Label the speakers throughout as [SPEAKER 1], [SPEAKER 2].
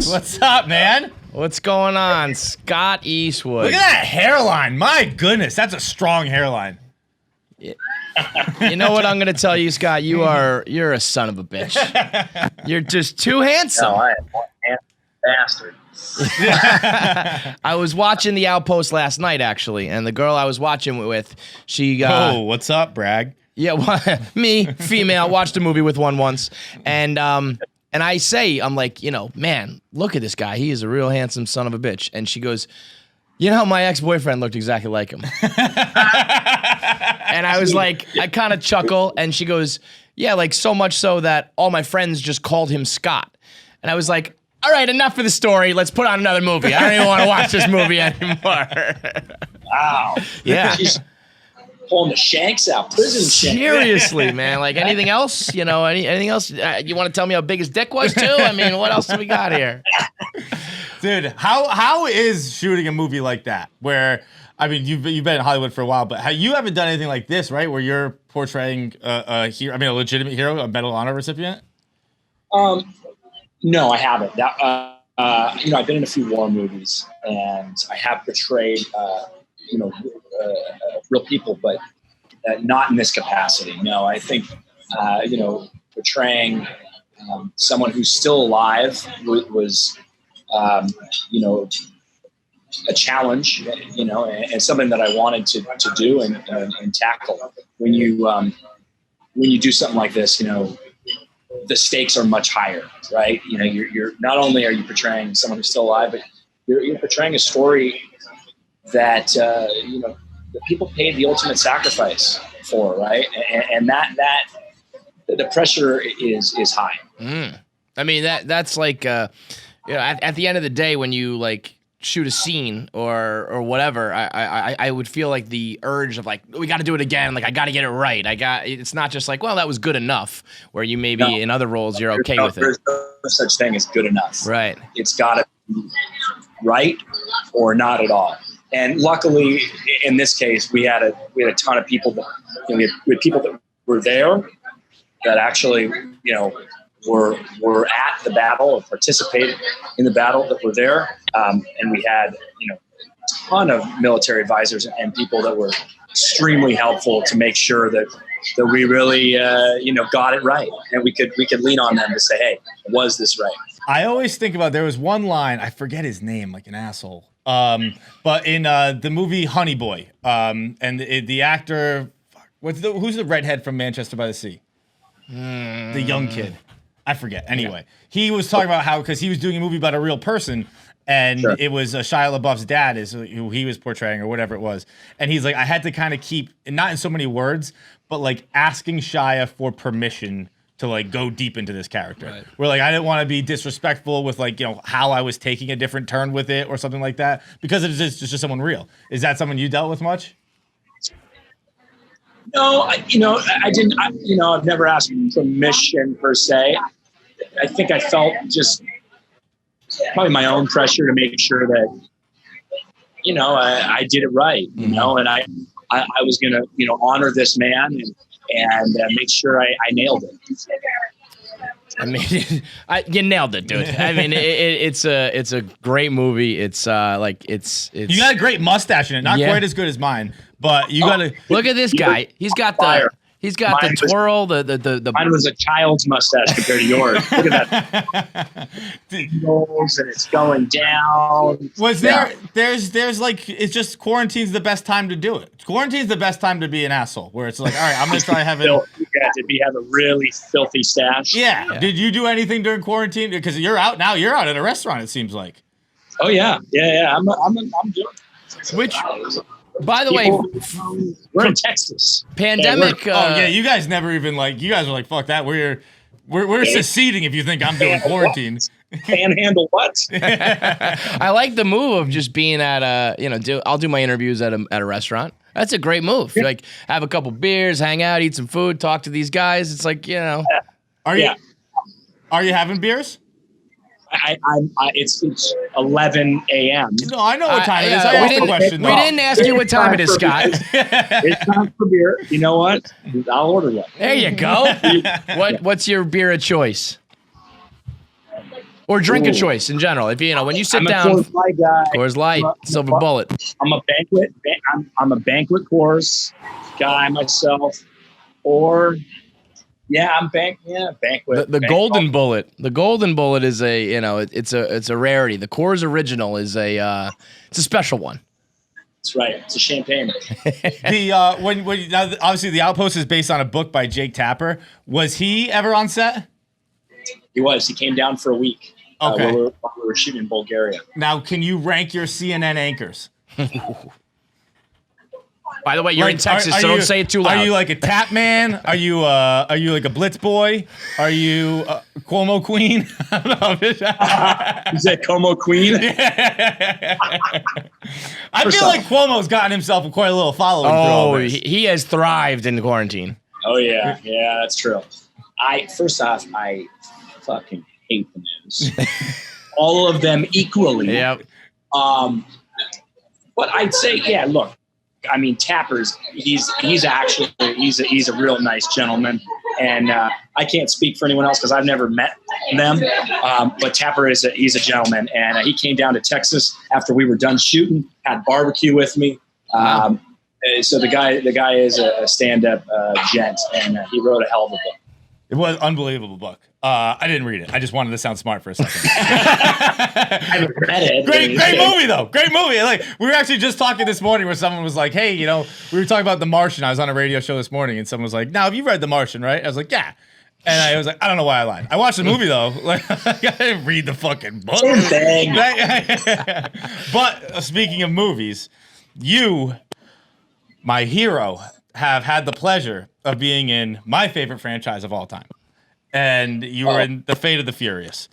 [SPEAKER 1] What's up, man?
[SPEAKER 2] What's going on? Scott Eastwood.
[SPEAKER 1] Look at that hairline. My goodness, that's a strong hairline.
[SPEAKER 2] You know what I'm going to tell you, Scott? You're a son of a bitch. You're just too handsome.
[SPEAKER 3] No, I am one bastard.
[SPEAKER 2] I was watching The Outpost last night, actually, and the girl I was watching with, she...
[SPEAKER 1] Oh, what's up, Bragg?
[SPEAKER 2] Yeah, me, female, watched a movie with one once, and I say, I'm like, man, look at this guy. He is a real handsome son of a bitch. And she goes, my ex-boyfriend looked exactly like him. And I was like, I kind of chuckle, and she goes, yeah, like so much so that all my friends just called him Scott. And I was like, all right, enough for the story. Let's put on another movie. I don't even want to watch this movie anymore.
[SPEAKER 3] Wow.
[SPEAKER 2] Yeah.
[SPEAKER 3] She's pulling the shanks out, prison shanks.
[SPEAKER 2] Seriously, man. Like anything else? Anything else? You want to tell me how big his dick was too? I mean, what else do we got here?
[SPEAKER 1] Dude, how is shooting a movie like that? Where, I mean, you've been in Hollywood for a while, but you haven't done anything like this, right? Where you're portraying a hero, a legitimate hero, a Medal of Honor recipient?
[SPEAKER 3] No, I haven't. I've been in a few war movies, and I have portrayed, real people, but not in this capacity. No, I think, portraying someone who's still alive was a challenge, and something that I wanted to do and tackle. When you do something like this, the stakes are much higher, right? You're not only are you portraying someone who's still alive, but you're portraying a story that that people paid the ultimate sacrifice for, right? And that the pressure is high.
[SPEAKER 2] I mean, that's like at the end of the day, when you like shoot a scene or whatever, I would feel like the urge of like, we got to do it again. Like, I got to get it right. It's not just like, well, that was good enough, where you maybe in other roles you're okay with it.
[SPEAKER 3] There's no such thing as good enough.
[SPEAKER 2] Right.
[SPEAKER 3] It's got to be right or not at all. And luckily, in this case, we had a ton of people that we had people that were there that actually were at the battle or participated in the battle that were there, and we had a ton of military advisors and people that were extremely helpful to make sure that we really got it right, and we could lean on them to say, hey, was this right?
[SPEAKER 1] I always think about, there was one line, I forget his name, like an asshole. But in the movie Honey Boy, and the actor, who's the redhead from Manchester by the Sea? The young kid. I forget. Anyway, he was talking about how, because he was doing a movie about a real person, and it was Shia LaBeouf's dad is who he was portraying or whatever it was. And he's like, I had to kind of keep, and not in so many words, but like asking Shia for permission to like go deep into this character. Right. Where like I didn't want to be disrespectful with like, how I was taking a different turn with it or something like that, because it's just someone real. Is that someone you dealt with much?
[SPEAKER 3] No, I didn't. I've never asked permission per se. I think I felt just probably my own pressure to make sure that, I did it right, and I was going to, honor this man and make sure I nailed it.
[SPEAKER 2] I mean, you nailed it, dude. I mean, it's a great movie. It's you got
[SPEAKER 1] a great mustache in it. Not quite as good as mine, but you got to
[SPEAKER 2] look at this guy. He's got
[SPEAKER 3] Fire.
[SPEAKER 2] He's got the twirl, the
[SPEAKER 3] Mine was a child's mustache compared to yours. Look at that. And it's going down.
[SPEAKER 1] Was there? There's like, it's just, quarantine's the best time to do it. Quarantine's the best time to be an asshole. Where it's like, all right, I'm gonna try having.
[SPEAKER 3] You have a really filthy stash.
[SPEAKER 1] Yeah. Did you do anything during quarantine? Because you're out now. You're out at a restaurant. It seems like.
[SPEAKER 3] Oh yeah. I'm doing.
[SPEAKER 2] Which. By the way,
[SPEAKER 3] we're in Texas.
[SPEAKER 2] Pandemic.
[SPEAKER 1] You guys never even you guys are like, fuck that. We're seceding if you think I'm doing quarantine.
[SPEAKER 3] Panhandle what?
[SPEAKER 2] I like the move of just being at I'll do my interviews at a restaurant. That's a great move. Like, have a couple beers, hang out, eat some food, talk to these guys. It's like,
[SPEAKER 1] Are you having beers?
[SPEAKER 3] It's 11 a.m.
[SPEAKER 1] No, I know what time it is. I asked the question.
[SPEAKER 2] We didn't ask you what time it is, Scott.
[SPEAKER 3] It's time for beer. You know what? I'll order one.
[SPEAKER 2] There you go. What's your beer of choice? Or drink
[SPEAKER 3] Ooh.
[SPEAKER 2] of choice in general. If when you sit
[SPEAKER 3] I'm
[SPEAKER 2] down,
[SPEAKER 3] a Coors Light guy.
[SPEAKER 2] Coors Light, Silver Bullet.
[SPEAKER 3] I'm a banquet. I'm a banquet Coors guy myself. Or banquet.
[SPEAKER 2] The golden bullet. The golden bullet is it's a rarity. The Coors Original is it's a special one.
[SPEAKER 3] That's right. It's a champagne.
[SPEAKER 1] When now, obviously the Outpost is based on a book by Jake Tapper. Was he ever on set?
[SPEAKER 3] He was. He came down for a week.
[SPEAKER 1] Okay.
[SPEAKER 3] While we were shooting in Bulgaria.
[SPEAKER 1] Now, can you rank your CNN anchors?
[SPEAKER 2] By the way, you're in Texas, so don't say it too loud.
[SPEAKER 1] Are you like a tap man? Are you like a blitz boy? Are you Cuomo queen? I don't know.
[SPEAKER 3] Is that Como Queen?
[SPEAKER 1] I feel like Cuomo's gotten himself quite a little following.
[SPEAKER 2] Oh, he has thrived in quarantine.
[SPEAKER 3] Oh yeah, that's true. First off, I fucking hate the news. All of them equally.
[SPEAKER 2] Yep.
[SPEAKER 3] But I'd say, look, I mean, Tapper's he's a real nice gentleman, and I can't speak for anyone else because I've never met them. But Tapper he's a gentleman, and he came down to Texas after we were done shooting, had barbecue with me. So the guy is a stand-up gent, and he wrote a hell of a book.
[SPEAKER 1] It was an unbelievable book. I didn't read it. I just wanted to sound smart for a second.
[SPEAKER 3] I haven't read it.
[SPEAKER 1] Great movie though. Great movie. Like we were actually just talking this morning where someone was like, "Hey, we were talking about The Martian." I was on a radio show this morning, and someone was like, "Now, have you read The Martian?" Right? I was like, "Yeah." And I was like, "I don't know why I lied. I watched the movie though. Like, I didn't read the fucking book."
[SPEAKER 3] Same thing.
[SPEAKER 1] But speaking of movies, you, my hero, have had the pleasure of being in my favorite franchise of all time. And you were in The Fate of the Furious.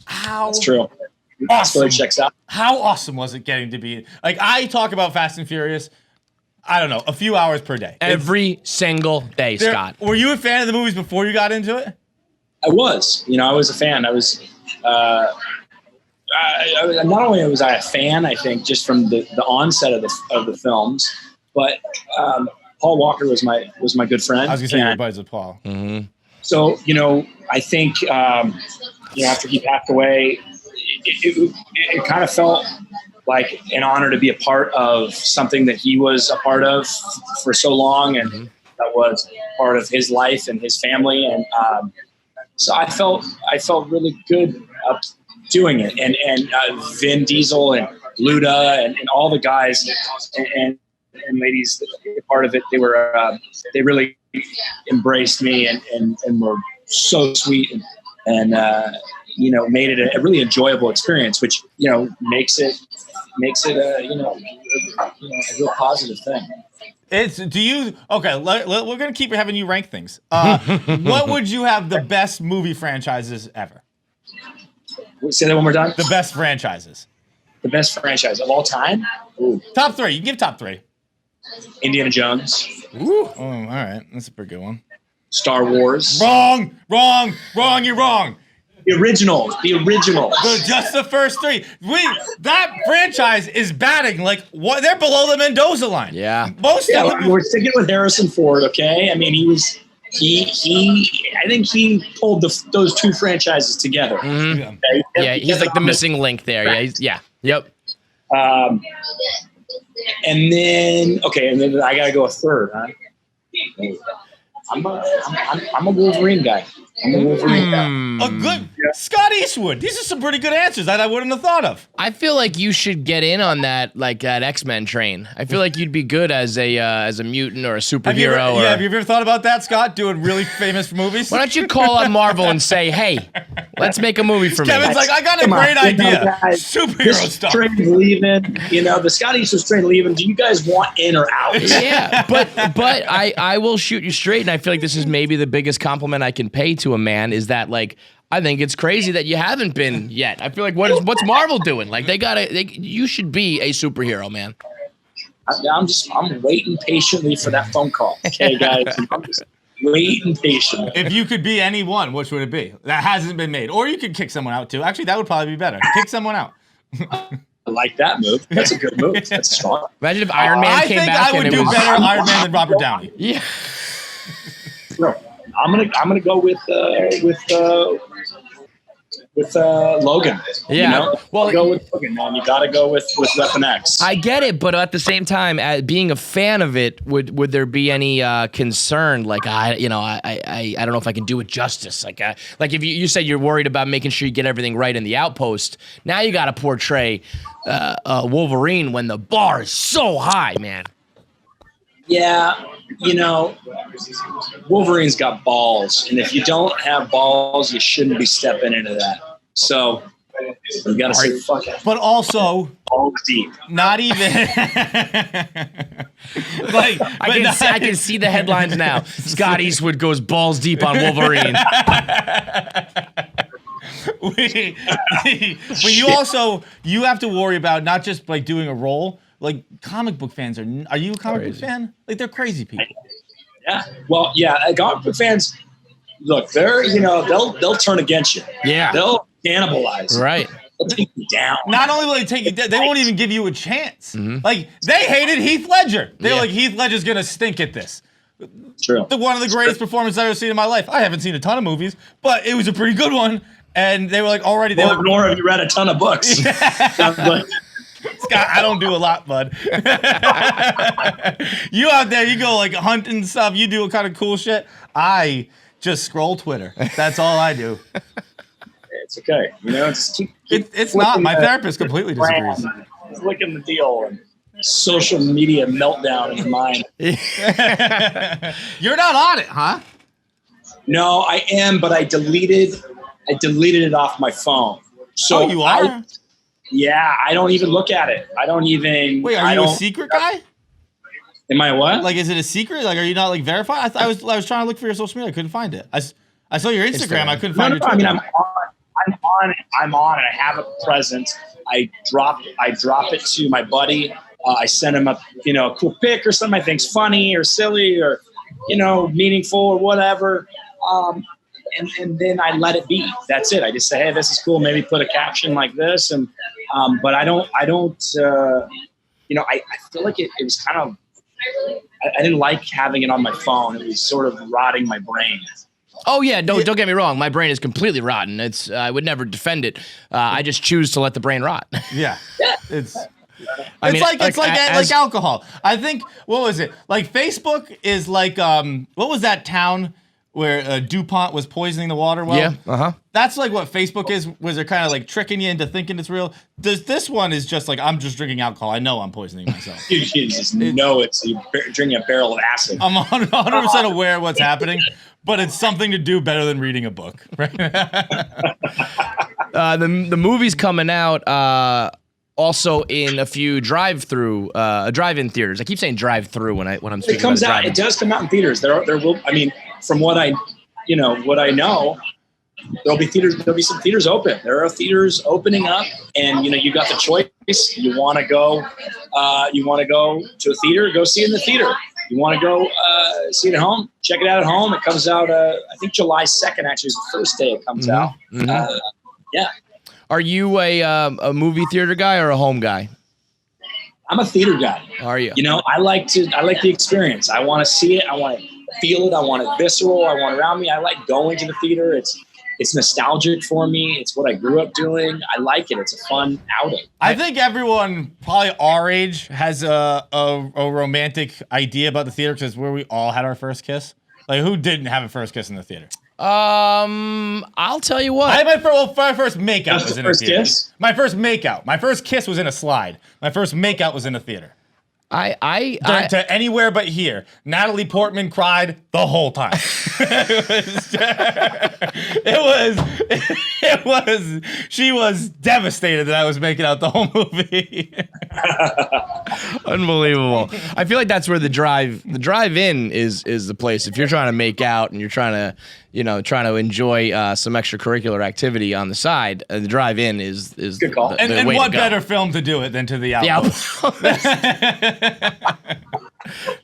[SPEAKER 3] That's true.
[SPEAKER 1] Awesome.
[SPEAKER 3] Really checks out.
[SPEAKER 1] How awesome was it getting to be? Like, I talk about Fast and Furious, I don't know, a few hours per day.
[SPEAKER 2] Every single day, Scott.
[SPEAKER 1] Were you a fan of the movies before you got into it?
[SPEAKER 3] I was. I was a fan. I was. Not only was I a fan, I think, just from the onset of the films, but Paul Walker was my good friend.
[SPEAKER 1] I was gonna say you're buddies with Paul.
[SPEAKER 2] Mm-hmm.
[SPEAKER 3] So I think after he passed away, it kind of felt like an honor to be a part of something that he was a part of for so long, and that was part of his life and his family, and so I felt really good doing it, and Vin Diesel and Luda and all the guys and ladies that were part of it, they really embraced me and were so sweet and made it a really enjoyable experience, which makes it a real positive thing.
[SPEAKER 1] We're gonna keep having you rank things. What would you have the best movie franchises ever?
[SPEAKER 3] Say that one more time.
[SPEAKER 1] The best franchises.
[SPEAKER 3] The best franchise of all time? Ooh.
[SPEAKER 1] Top three. You can give top three.
[SPEAKER 3] Indiana Jones.
[SPEAKER 1] Ooh. Oh, all right. That's a pretty good one.
[SPEAKER 3] Star Wars.
[SPEAKER 1] Wrong. You're wrong.
[SPEAKER 3] The original.
[SPEAKER 1] Just the first three. That franchise is batting like what? They're below the Mendoza line.
[SPEAKER 2] Yeah.
[SPEAKER 3] We're sticking with Harrison Ford. Okay. I mean, he was. I think he pulled those two franchises together.
[SPEAKER 2] Mm-hmm. Yeah, he's like the missing link there. Yep.
[SPEAKER 3] And then I gotta go a third, huh? I'm a Wolverine guy. A
[SPEAKER 1] good Scott Eastwood. These are some pretty good answers that I wouldn't have thought of.
[SPEAKER 2] I feel like you should get in on that, like that XMen train. I feel like you'd be good as a mutant or a superhero.
[SPEAKER 1] Have you ever thought about that, Scott? Doing really famous movies?
[SPEAKER 2] Why don't you call up Marvel and say, "Hey, let's make a movie for me"?
[SPEAKER 1] Kevin's like, I got a great idea. Superhero stuff.
[SPEAKER 3] Train leaving. The Scott Eastwood train leaving. Do you guys want in or out?
[SPEAKER 2] Yeah, but I will shoot you straight, and I feel like this is maybe the biggest compliment I can pay to a man is that, like, I think it's crazy that you haven't been yet. I feel like what's Marvel doing? Like, you should be a superhero, man.
[SPEAKER 3] I'm waiting patiently for that phone call. Okay, guys, I'm just waiting patiently.
[SPEAKER 1] If you could be any one, which would it be? That hasn't been made, or you could kick someone out too. Actually, that would probably be better. Kick someone out.
[SPEAKER 3] I like that move. That's a good move. That's strong.
[SPEAKER 2] Imagine if Iron Man came back and it was...
[SPEAKER 1] I think I would do better Iron Man than Robert Downey.
[SPEAKER 2] Yeah.
[SPEAKER 3] No, I'm gonna go with Logan.
[SPEAKER 2] Yeah.
[SPEAKER 3] You know?
[SPEAKER 2] Well,
[SPEAKER 3] go with Logan, man. You got to go with Weapon X.
[SPEAKER 2] I get it, but at the same time, being a fan of it, would there be any concern? Like I don't know if I can do it justice. Like if you said you're worried about making sure you get everything right in the Outpost. Now you got to portray Wolverine when the bar is so high, man.
[SPEAKER 3] Yeah, Wolverine's got balls, and if you don't have balls, you shouldn't be stepping into that. So you got to say fuck it.
[SPEAKER 1] But also,
[SPEAKER 3] balls deep.
[SPEAKER 1] Not even.
[SPEAKER 2] I can see the headlines now. Scott Eastwood goes balls deep on Wolverine.
[SPEAKER 1] But you have to worry about not just like doing a role. Like comic book fans are you a comic book fan? Like they're crazy people.
[SPEAKER 3] Yeah. Well, yeah. Comic book fans, look, they'll turn against you.
[SPEAKER 2] Yeah.
[SPEAKER 3] They'll cannibalize.
[SPEAKER 2] Right.
[SPEAKER 3] They'll take you down.
[SPEAKER 1] Not only will they take you down, they won't even give you a chance. Like they hated Heath Ledger. They're like, Heath Ledger's gonna stink at this.
[SPEAKER 3] True.
[SPEAKER 1] One of the greatest performances I've ever seen in my life. I haven't seen a ton of movies, but it was a pretty good one. And they were like, already.
[SPEAKER 3] Nor have you read a ton of books.
[SPEAKER 1] Scott, I don't do a lot, bud. You out there, you go like hunting stuff. You do a kind of cool shit. I just scroll Twitter. That's all I do.
[SPEAKER 3] It's okay. Just keep
[SPEAKER 1] it's not. My therapist completely disagrees.
[SPEAKER 3] Flicking the deal and social media meltdown in your mind.
[SPEAKER 1] You're not on it, huh?
[SPEAKER 3] No, I am, but I deleted it off my phone. So
[SPEAKER 1] you are?
[SPEAKER 3] Yeah, I don't even look at it. I don't even.
[SPEAKER 1] Wait, are you a secret guy?
[SPEAKER 3] Am I what?
[SPEAKER 1] Like, is it a secret? Like, are you not like verified? I was trying to look for your social media. I couldn't find it. I saw your Instagram. I couldn't find your Twitter.
[SPEAKER 3] I mean, I'm on it. I have a presence. I drop it to my buddy. I send him a cool pic or something I think's funny or silly or meaningful or whatever. And then I let it be. That's it. I just say, hey, this is cool. Maybe put a caption like this. And but I don't. I feel like it was kind of. I didn't like having it on my phone. It was sort of rotting my brain.
[SPEAKER 2] Oh yeah, don't get me wrong. My brain is completely rotten. I would never defend it. I just choose to let the brain rot.
[SPEAKER 1] Yeah. It's like alcohol. I think what was it? Like Facebook is like what was that town where DuPont was poisoning the water well?
[SPEAKER 2] Yeah.
[SPEAKER 1] That's like what Facebook is. Was they're kind of like tricking you into thinking it's real. This one is just like I'm just drinking alcohol. I know I'm poisoning myself.
[SPEAKER 3] You just know it's you're drinking a barrel of acid.
[SPEAKER 1] I'm 100% aware of what's happening, but it's something to do better than reading a book. Right?
[SPEAKER 2] The movie's coming out. Also in a few drive-in theaters. I keep saying drive-through when I'm speaking.
[SPEAKER 3] It comes
[SPEAKER 2] about
[SPEAKER 3] out. It does come out in theaters. There will. I mean, from what I know, there'll be theaters. There'll be some theaters open. There are theaters opening up, and you got the choice. You want to go. You want to go to a theater? Go see it in the theater. You want to go see it at home? Check it out at home. It comes out. I think July 2nd actually is the first day it comes out. Yeah.
[SPEAKER 2] Are you a movie theater guy or a home guy?
[SPEAKER 3] I'm a theater guy.
[SPEAKER 2] Are you?
[SPEAKER 3] I like the experience. I want to see it. I want to feel it. I want it visceral. I want it around me. I like going to the theater. It's nostalgic for me. It's what I grew up doing. I like it. It's a fun outing.
[SPEAKER 1] I think everyone probably our age has a romantic idea about the theater because where we all had our first kiss. Like who didn't have a first kiss in the theater?
[SPEAKER 2] I'll tell you what.
[SPEAKER 1] My first makeout was in a theater.
[SPEAKER 3] Kiss?
[SPEAKER 1] My first makeout. My first kiss was in a slide. My first makeout was in a theater. To anywhere but here. Natalie Portman cried the whole time. She was devastated that I was making out the whole movie.
[SPEAKER 2] Unbelievable. I feel like that's where the drive-in is the place. If you're trying to make out and you're trying to enjoy some extracurricular activity on the side, the drive-in is
[SPEAKER 3] good call.
[SPEAKER 2] The
[SPEAKER 1] And
[SPEAKER 2] way
[SPEAKER 1] what
[SPEAKER 2] to go.
[SPEAKER 1] better film to do it than to the Outpost?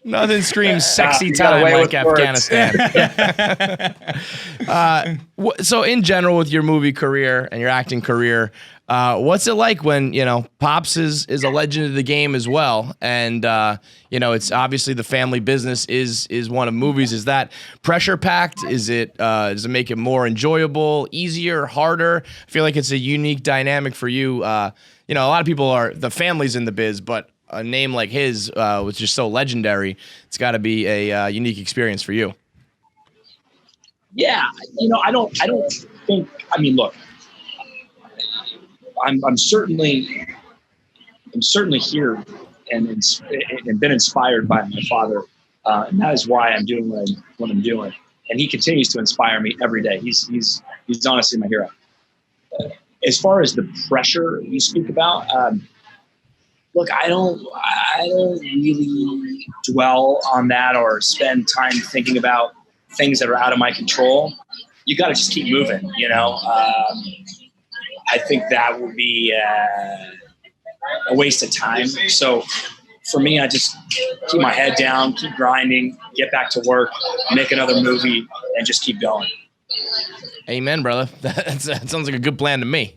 [SPEAKER 2] Nothing screams sexy
[SPEAKER 3] You got
[SPEAKER 2] time
[SPEAKER 3] away
[SPEAKER 2] like
[SPEAKER 3] with words.
[SPEAKER 2] Afghanistan. So in general with your movie career and your acting career, What's it like when, Pops is a legend of the game as well? And, it's obviously the family business is one of movies. Is that pressure packed? Does it make it more enjoyable, easier, harder? I feel like it's a unique dynamic for you. A lot of people the family's in the biz, but a name like his, was just so legendary. It's got to be a unique experience for you.
[SPEAKER 3] Yeah. I don't think, look, I'm certainly here and been inspired by my father, and that is why I'm doing what I'm doing. And he continues to inspire me every day. He's honestly my hero. As far as the pressure you speak about, look, I don't really dwell on that or spend time thinking about things that are out of my control. You got to just keep moving, I think that would be a waste of time. So for me, I just keep my head down, keep grinding, get back to work, make another movie, and just keep going.
[SPEAKER 2] Amen, brother. That sounds like a good plan to me.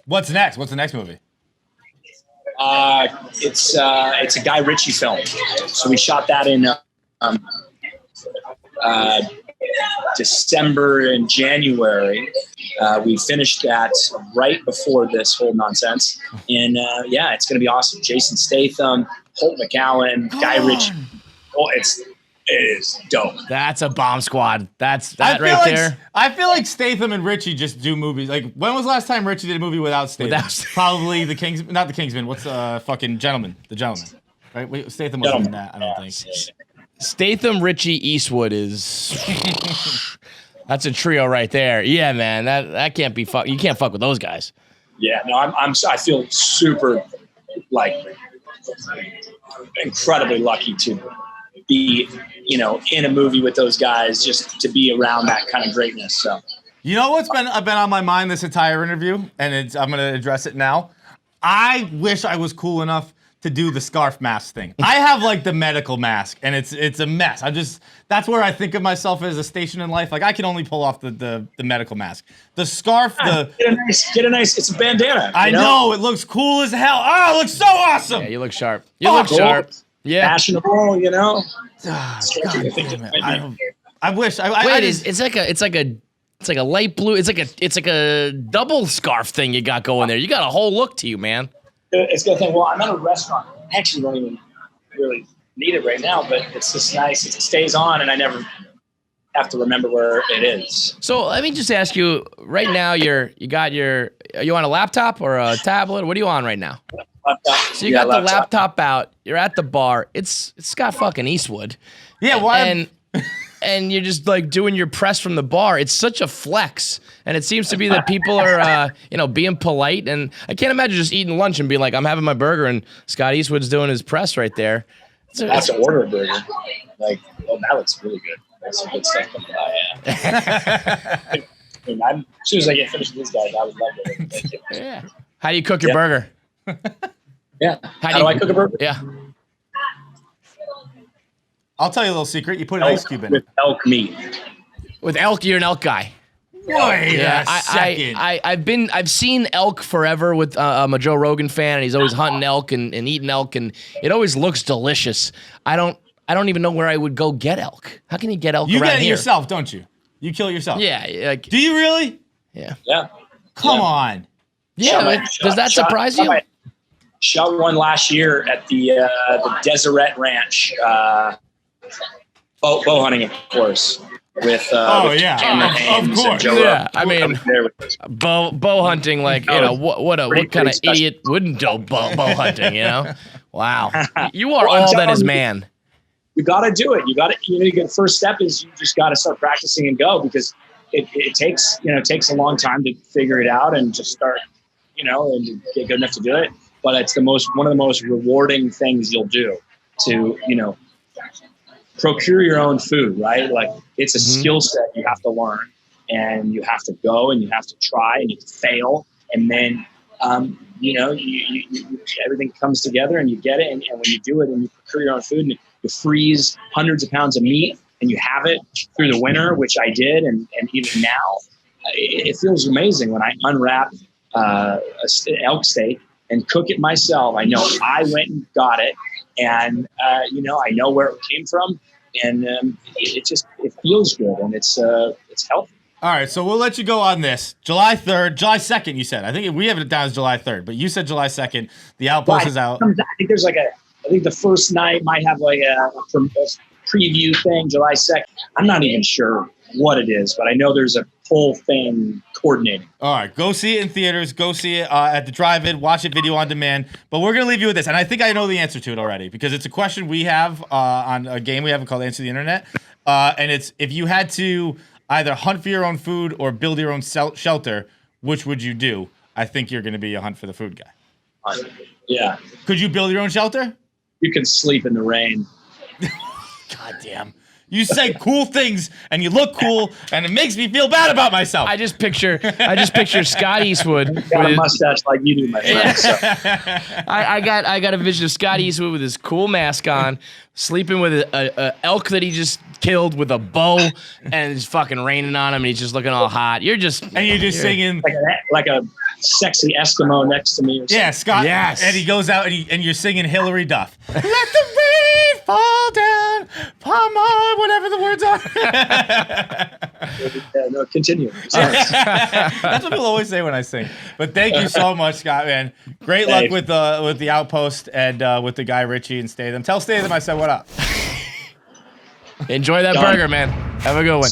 [SPEAKER 1] What's next? What's the next movie?
[SPEAKER 3] It's a Guy Ritchie film. So we shot that in December and January. We finished that right before this whole nonsense. And it's going to be awesome. Jason Statham, Holt McGowan, Guy Ritchie. Oh, it is dope.
[SPEAKER 2] That's a bomb squad. That there.
[SPEAKER 1] I feel like Statham and Ritchie just do movies. Like, when was the last time Ritchie did a movie without Statham? Probably not the Kingsman. What's fucking Gentleman? The Gentleman. Right? Wait, Statham wasn't in that, I don't think.
[SPEAKER 2] Statham, Ritchie, Eastwood is that's a trio right there. Yeah, man, that can't be fuck. You can't fuck with those guys.
[SPEAKER 3] Yeah, no, I feel super incredibly lucky to be in a movie with those guys, just to be around that kind of greatness. So
[SPEAKER 1] what's been on my mind this entire interview, and I'm gonna address it now. I wish I was cool enough to do the scarf mask thing. I have the medical mask, and it's a mess. That's where I think of myself as a station in life. Like, I can only pull off the medical mask. The scarf,
[SPEAKER 3] get a nice. It's a bandana.
[SPEAKER 1] I know it looks cool as hell. Oh, it looks so awesome.
[SPEAKER 2] Yeah, you look sharp. You look sharp. Yeah,
[SPEAKER 3] fashionable.
[SPEAKER 1] God damn it. I wish.
[SPEAKER 2] It's like a light blue. It's like a double scarf thing you got going there. You got a whole look to you, man.
[SPEAKER 3] It's good thing. Well, I'm at a restaurant. I actually don't even really need it right now, but it's just nice. It stays on, and I never have to remember where it is.
[SPEAKER 2] So let me just ask you. Right now, are you on a laptop or a tablet? What are you on right now?
[SPEAKER 3] Laptop.
[SPEAKER 2] So you got the laptop out. You're at the bar. It's got fucking Eastwood.
[SPEAKER 1] Yeah. Why?
[SPEAKER 2] And you're just doing your press from the bar. It's such a flex. And it seems to be that people are, being polite. And I can't imagine just eating lunch and being like, I'm having my burger and Scott Eastwood's doing his press right there.
[SPEAKER 3] I have to order a burger. That looks really good. That's some good stuff. As soon as I get finished with these guys, I would love it. Thank you.
[SPEAKER 2] Yeah. How do you cook your burger?
[SPEAKER 3] Yeah. How do I cook a burger?
[SPEAKER 2] Yeah.
[SPEAKER 1] I'll tell you a little secret. You put an ice cube in
[SPEAKER 3] with elk meat.
[SPEAKER 2] With elk, you're an elk guy.
[SPEAKER 1] Wait a second.
[SPEAKER 2] I've seen elk forever. I'm a Joe Rogan fan, and he's always hunting elk and eating elk, and it always looks delicious. I don't even know where I would go get elk. How can you get elk?
[SPEAKER 1] You
[SPEAKER 2] around
[SPEAKER 1] get it
[SPEAKER 2] here?
[SPEAKER 1] yourself, don't you? You kill it yourself.
[SPEAKER 2] Yeah.
[SPEAKER 1] Do you really?
[SPEAKER 2] Yeah.
[SPEAKER 3] Yeah.
[SPEAKER 1] Come on.
[SPEAKER 2] Yeah. Does that surprise you?
[SPEAKER 3] Shot one last year at the Deseret Ranch. Bow hunting, of course. With
[SPEAKER 1] of course.
[SPEAKER 2] Yeah, I mean, bow hunting, what kind of idiot wouldn't do bow hunting? Wow, you are all that is man.
[SPEAKER 3] You got to do it. The first step is you just got to start practicing and go, because it takes a long time to figure it out and just start, and get good enough to do it. But it's one of the most rewarding things you'll do to, procure your own food, right? Like, it's a skill set you have to learn, and you have to go and you have to try and you have to fail. And then, you everything comes together and you get it. And when you do it and you procure your own food and you freeze hundreds of pounds of meat and you have it through the winter, which I did. And even now, it feels amazing when I unwrap elk steak and cook it myself. I know I went and got it, and I know where it came from, and it feels good, and it's healthy.
[SPEAKER 1] All right, so we'll let you go on this. July 3rd, July 2nd, you said. I think we have it down as July 3rd, but you said July 2nd. The Outpost is out.
[SPEAKER 3] I think there's I think the first night might have like a preview thing, July 2nd. I'm not even sure what it is, but I know there's a whole thing coordinating.
[SPEAKER 1] All right, go see it in theaters. Go see it at the drive-in. Watch it video on demand. But we're going to leave you with this, and I think I know the answer to it already because it's a question we have on a game we have called Answer the Internet. And it's if you had to either hunt for your own food or build your own shelter, which would you do? I think you're going to be a hunt for the food guy.
[SPEAKER 3] Yeah.
[SPEAKER 1] Could you build your own shelter?
[SPEAKER 3] You can sleep in the rain.
[SPEAKER 1] God damn. You say cool things and you look cool and it makes me feel bad about myself.
[SPEAKER 2] I just picture Scott Eastwood.
[SPEAKER 3] Got a mustache like you do, my friend. So.
[SPEAKER 2] I got a vision of Scott Eastwood with his cool mask on, sleeping with a elk that he just killed with a bow, and it's fucking raining on him, and he's just looking all hot. You're just
[SPEAKER 1] singing
[SPEAKER 3] like a sexy Eskimo next to me. Or
[SPEAKER 1] yeah, Scott.
[SPEAKER 2] Yes.
[SPEAKER 1] And he goes out and you're singing Hillary Duff. Let the rain fall down, Palma, whatever the words are.
[SPEAKER 3] No, continue.
[SPEAKER 1] That's what people always say when I sing. But thank you so much, Scott, man. Great luck with the Outpost and with the guy Ritchie and Statham. Tell Statham I said what up.
[SPEAKER 2] Enjoy that burger, man. Have a good one.